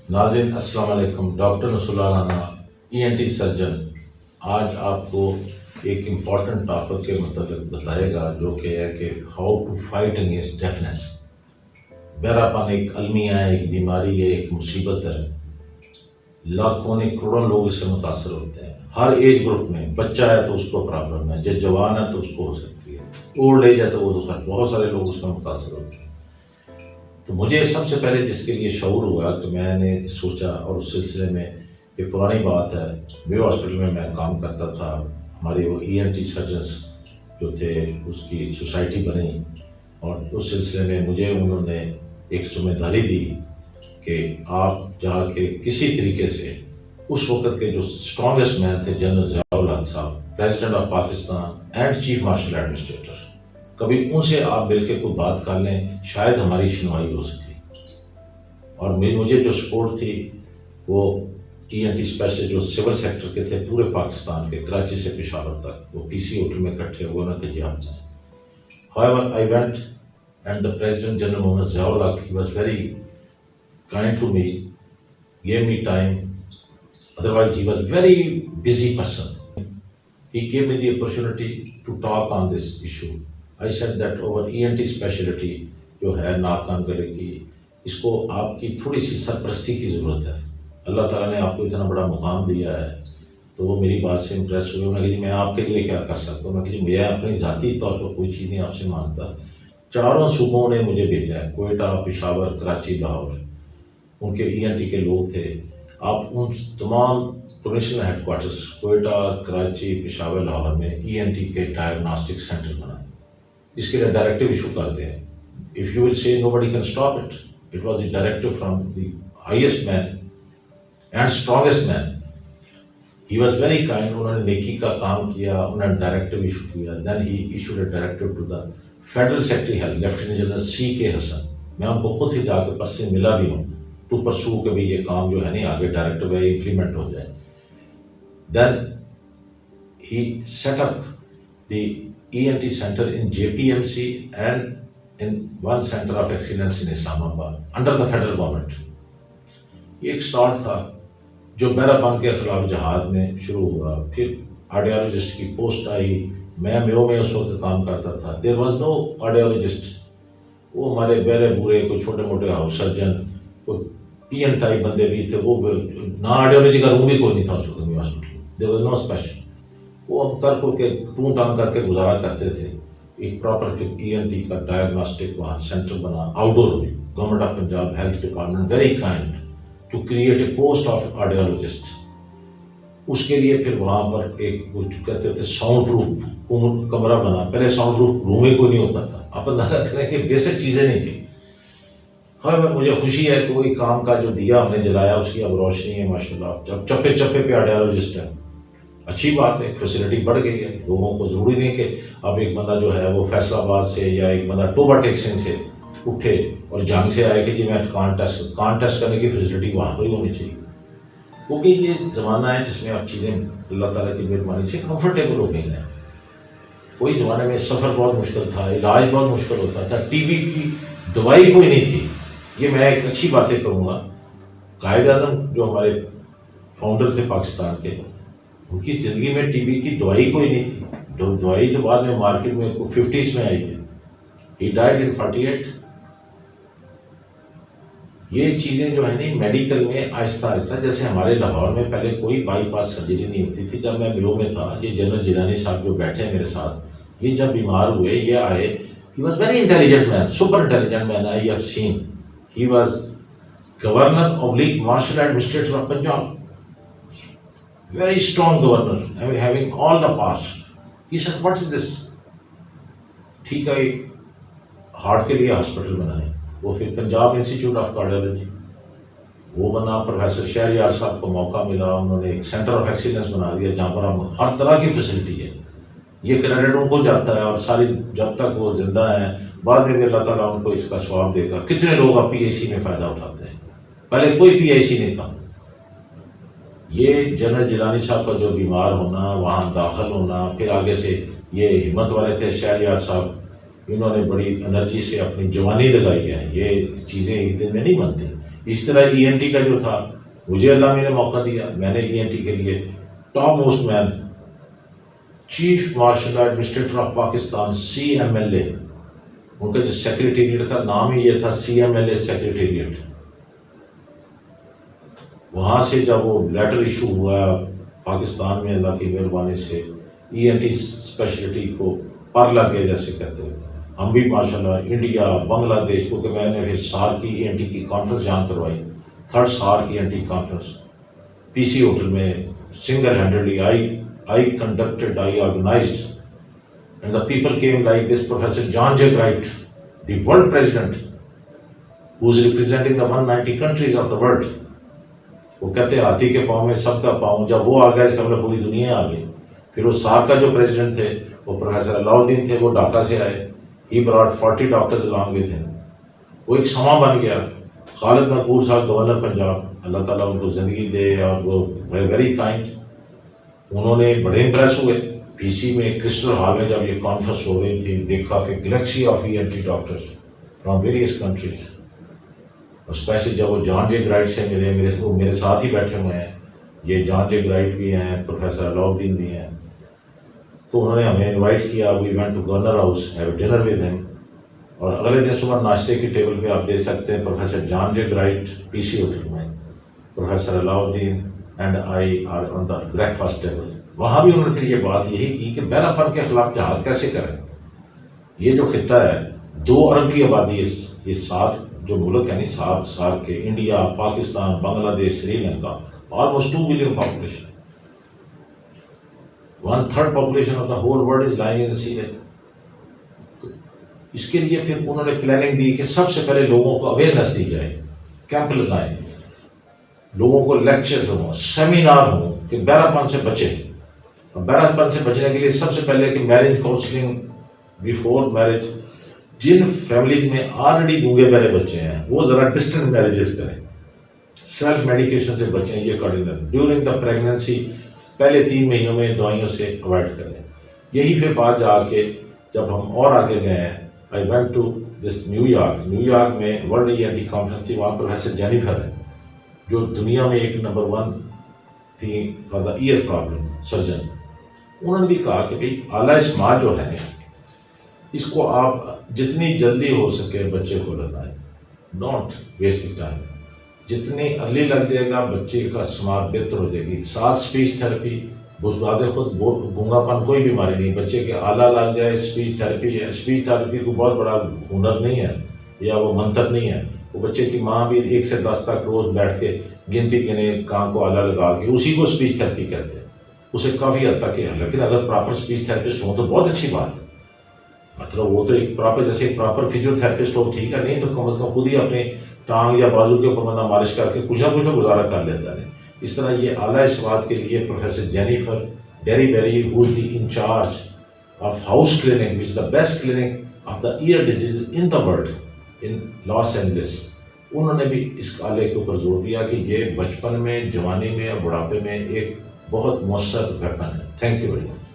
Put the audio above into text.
ناظرین السلام علیکم، ڈاکٹر نصر اللہ رانا ENT سرجن آج آپ کو ایک امپورٹنٹ ٹاپک کے متعلق بتائے گا، جو کہ ہے کہ how to fight against defence. بہراپن ایک المیہ ہے، ایک بیماری ہے، ایک مصیبت ہے۔ لاکھوں نے کروڑوں لوگ اس سے متاثر ہوتے ہیں، ہر ایج گروپ میں۔ بچہ ہے تو اس کو پرابلم ہے، جو جوان ہے تو اس کو ہو سکتی ہے، اولڈ ایج ہے تو وہ بہت سارے لوگ اس میں متاثر ہوتے ہیں۔ تو مجھے سب سے پہلے جس کے لیے شعور ہوا کہ میں نے سوچا، اور اس سلسلے میں یہ پرانی بات ہے، میو ہاسپٹل میں کام کرتا تھا، ہمارے وہ ENT سرجنس جو تھے اس کی سوسائٹی بنی، اور اس سلسلے میں مجھے انہوں نے ایک ذمہ داری دی کہ آپ جا کے کسی طریقے سے اس وقت کے جو اسٹرانگسٹ مین تھے، جنرل ضیاء الحق صاحب، president of Pakistan and chief marshal administrator, کبھی ان سے آپ مل کے کوئی بات کر لیں، شاید ہماری شنوائی ہو سکے۔ اور مجھے جو سپورٹ تھی وہ ENT اسپیشلسٹ جو سول سیکٹر کے تھے پورے پاکستان کے، کراچی سے پشاور تک، وہ PC ہوٹل میں اکٹھے ہوئے نا کہ جی آپ جائیں۔ However, I went and the President General Mohammad Zia ul Haq, he was very kind to me, gave me time. Otherwise, he was very busy person. He gave me the opportunity to talk on this issue. I said that our ENT specialty جو ہے ناک کان گلے کی، اس کو آپ کی تھوڑی سی سرپرستی کی ضرورت ہے۔ اللہ تعالیٰ نے آپ کو اتنا بڑا مقام دیا ہے، تو وہ میری بات سے امپریس ہوئے۔ انہوں نے کہا جی میں آپ کے لیے کیا کر سکتا ہوں؟ میں کہ جی میں اپنی ذاتی طور پر کوئی چیز نہیں آپ سے مانگتا۔ چاروں صوبوں نے مجھے بھیجا ہے، کوئٹہ، پشاور، کراچی، لاہور، ان کے ENT کے لوگ تھے۔ آپ ان تمام provincial headquarters Quetta, Karachi, Peshawar, Lahore میں ENT کے ڈائگنوسٹک سینٹر بنائے، اس کے لیے ڈائریکٹو ایشو کرتے ہیں۔ If you will say nobody can stop it, it was the directive from the highest man and strongest man. He was very kind. انہوں نے نیکی کا کام کیا، انہوں نے ڈائریکٹو ایشو کیا۔ Then he issued a directive to the Federal Secretary Health, Lieutenant General C.K. Hassan. میں ان کو خود ہی جا کے پرسنلی ملا بھی ہوں ٹو پرسو کہ بھائی یہ کام جو ہے نہیں آگے ڈائریکٹو ہے امپلیمنٹ ہو جائے۔ Then he set up the ENT center in JPMC and in one center of excellence in Islam Abad under the federal government. یہ ایک سٹارٹ تھا جو بہراپن کے خلاف جہاد میں شروع ہوا۔ پھر آرڈیالوجسٹ کی پوسٹ آئی، میں میو میں اس وقت کام کرتا تھا۔ دیر واز نو آرڈیالوجسٹ، وہ ہمارے بہرے بورے کوئی چھوٹے موٹے ہاؤس سرجن، کوئی PN ٹائپ بندے بھی تھے، وہ نہ آرڈیالوجی کا روم بھی کوئی نہیں تھا اس وقت Mayo hospital, there was no special. وہ ہم کر کے ٹون ٹان کر کے گزارا کرتے تھے۔ ایک پراپر ENT کا ڈائگنوسٹک وہاں سینٹر بنا آؤٹ ڈور میں۔ Government of Punjab health department very kind to create a post of audiologist. اس کے لیے پھر وہاں پر ایک کہتے تھے ساؤنڈ پروف کمرہ بنا۔ پہلے ساؤنڈ پروف روم ہی کوئی نہیں ہوتا تھا، آپ اندازہ کریں کہ بیسک چیزیں نہیں تھیں۔ خیر مجھے خوشی ہے کہ کوئی کام کا جو دیا ہم نے جلایا، اس کی اب روشنی ہے ماشاءاللہ، جب چپے چپے پہ آرڈیالوجسٹ ہے، اچھی بات ہے، فیسلٹی بڑھ گئی ہے۔ لوگوں کو ضروری نہیں کہ اب ایک بندہ جو ہے وہ فیصل آباد سے یا ایک بندہ ٹوبا ٹیکسن سے اٹھے اور جنگ سے آئے کہ جی میں کانٹیسٹ کرنے کی فیسلٹی وہاں پر ہی ہونی چاہیے، کیونکہ یہ زمانہ ہے جس میں اب چیزیں اللہ تعالیٰ کی مہربانی سے کمفرٹیبل ہو گئی ہیں۔ کوئی زمانے میں سفر بہت مشکل تھا، علاج بہت مشکل ہوتا تھا، TB کی دوائی کوئی نہیں تھی۔ یہ میں ایک اچھی باتیں کروں گا، قائد اعظم جو ہمارے فاؤنڈر تھے پاکستان کے، ان کی زندگی میں TB کی دوائی کوئی نہیں تھی۔ دوائی تو بعد میں مارکیٹ میں 50s میں آئی ہے۔ He died in 48۔ یہ چیزیں جو ہے نہیں میڈیکل میں آہستہ آہستہ، جیسے ہمارے لاہور میں پہلے کوئی بائی پاس سرجری نہیں ہوتی تھی۔ جب میں میو میں تھا، یہ جنرل جیلانی صاحب جو بیٹھے ہیں میرے ساتھ، یہ جب بیمار ہوئے، یہ آئے، he was very intelligent man, super intelligent man I have seen. He was governor of martial administrator of Punjab, very strong governor, having all the powers. He said, what is this? ٹھیک ہے، heart کے لیے hospital بنائے۔ وہ پھر Punjab institute of cardiology وہ بنا۔ Professor Shahryar صاحب کو موقع ملا، انہوں نے ایک سینٹر آف ایکسیلنس بنا دیا جہاں پر ہم ہر طرح کی فیسلٹی ہے۔ یہ کریڈٹ ان کو جاتا ہے، اور ساری جب تک وہ زندہ ہیں بعد میں بھی اللہ تعالیٰ ان کو اس کا ثواب دے گا۔ کتنے لوگ اب PIC میں فائدہ اٹھاتے ہیں، پہلے کوئی PIC نہیں تھا۔ یہ جنرل جیلانی صاحب کا جو بیمار ہونا، وہاں داخل ہونا، پھر آگے سے یہ ہمت والے تھے شہریار صاحب، انہوں نے بڑی انرجی سے اپنی جوانی لگائی ہے۔ یہ چیزیں ایک دن میں نہیں بنتی، اس طرح ENT کا جو تھا مجھے اللہ نے موقع دیا، میں نے ENT کے لیے top most men chief marshal administrator of Pakistan CMLA، ان کا جو سیکریٹریٹ کا نام ہی یہ تھا CMLA سیکریٹریٹ، وہاں سے جب وہ لیٹر ایشو ہوا پاکستان میں اللہ کی مہربانی سے ENT اسپیشلٹی کو پر لگ گئے جیسے کہتے ہیں، ہم بھی ماشاءاللہ انڈیا بنگلہ دیش کو، کہ میں نے پھر SAARC کی ENT کی کانفرنس جہاں کروائی، 3rd SAARC کی ENT کانفرنس PC ہوٹل میں single handedly I conducted, I organized, and the people came like this: Professor John J. Wright, the world president, who is representing the 190 countries of the world. وہ کہتے ہیں ہاتھی کے پاؤں میں سب کا پاؤں، جب وہ آ گئے اس کا مطلب پوری دنیا آ گئی۔ پھر وہ SAARC کا جو پریزیڈنٹ تھے وہ پروفیسر علاء الدین تھے، وہ ڈھاکہ سے آئے، he brought 40 doctors along with him۔ وہ ایک سما بن گیا۔ خالد مقبول صاحب گورنر پنجاب، اللہ تعالیٰ ان کو زندگی دے، اور وہ ویری کائنڈ، انہوں نے بڑے امپریس ہوئے۔ PC میں کرسٹل ہال میں جب یہ کانفرنس ہو رہی تھی، دیکھا کہ Galaxy of ENT doctors from various countries, اور اسپیشلی جب وہ جان جے گرائٹ سے ملے، میرے ساتھ ہی بیٹھے ہوئے ہیں، یہ جان جے گرائٹ بھی ہیں، پروفیسر علاء الدین بھی ہیں، تو انہوں نے ہمیں انوائٹ کیا۔ We went to governor house, have dinner with ہم، اور اگلے دن صبح ناشتے کی ٹیبل پہ آپ دیکھ سکتے ہیں پروفیسر جان جے گرائٹ PC ہوٹل میں، professor Alauddin and I are on the breakfast table. وہاں بھی انہوں نے پھر یہ بات یہی کی کہ بین الاقوامی کے خلاف جہاد کیسے کریں۔ یہ جو خطہ ہے 2 ارب کی آبادی، یہ 7 جو ملک ہیں، 7 کے India, Pakistan, Bangladesh, Sri Lanka, almost 2 billion population, 1/3 population of the whole world is living in sea level. تو اس کے لیے پھر انہوں نے پلاننگ دی کہ سب سے پہلے لوگوں کو اویئرنیس دی جائے، کیمپ لگائیں، لوگوں کو لیکچرز ہوں، سیمینار ہوں کہ بہراپن سے بچیں۔ بہراپن سے بچنے کے لیے سب سے پہلے کہ میرج کاؤنسلنگ بیفور میرج، جن فیملیز میں آلریڈی گونگے بہرے بچے ہیں وہ ذرا ڈسٹنٹ میرجز کریں، سیلف میڈیکیشن سے بچیں، یہ کارڈینل ڈیورنگ دا پریگنینسی پہلے 3 مہینوں میں دوائیوں سے اوائڈ کریں۔ یہی پھر بعد جا کے جب ہم اور آگے گئے ہیں، I went to this New York میں ورلڈ ENT کانفرنس تھی، وہاں پروفیسر جینیفر ہے جو دنیا میں ایک نمبر 1 تھی for the ear problem surgeon. انہوں نے بھی کہا کہ بھائی اعلیٰ سماج جو ہے اس کو آپ جتنی جلدی ہو سکے بچے کو لگائیں، ڈونٹ ویسٹ ٹائم، جتنی ارلی لگ جائے گا بچے کا سماعت بہتر ہو جائے گی۔ ساتھ اسپیچ تھراپی، بزداد خود گونگا پن کوئی بیماری نہیں، بچے کے آلہ لگ جائے اسپیچ تھراپی ہے۔ اسپیچ تھراپی کو بہت بڑا ہنر نہیں ہے یا وہ منتر نہیں ہے، وہ بچے کی ماں بھی 1 سے 10 تک روز بیٹھ کے گنتی گنے، کان کو آلہ لگا کے، اسی کو اسپیچ تھراپی کہتے ہیں، اسے کافی حد تک ہے۔ لیکن اگر پراپر اسپیچ تھراپسٹ ہوں تو بہت اچھی بات ہے، مطلب وہ تو ایک پراپر جیسے ایک پراپر فزیو تھراپسٹ ہو ٹھیک ہے، نہیں تو کم از کم خود ہی اپنی ٹانگ یا بازو کے اوپر بندہ مالش کر کے کچھ نہ گزارا کر لیتا ہے۔ اس طرح یہ اعلیٰ سماعت کے لیے professor Jennifer Derebery, who is the in charge of House clinic, which the best clinic of the ear disease in the world in Los Angeles, انہوں نے بھی اس آلے کے اوپر زور دیا کہ یہ بچپن میں، جوانی میں اور بڑھاپے میں ایک بہت مؤثر ویپن ہے۔ Thank you very much.